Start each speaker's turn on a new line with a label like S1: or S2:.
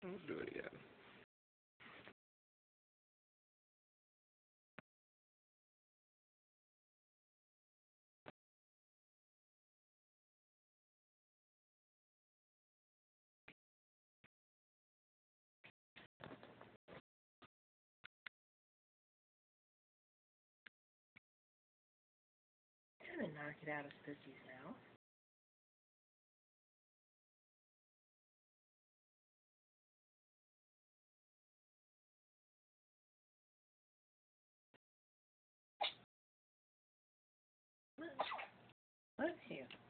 S1: Let's do it again.
S2: I'm gonna knock it out of Sissy's mouth. Look here.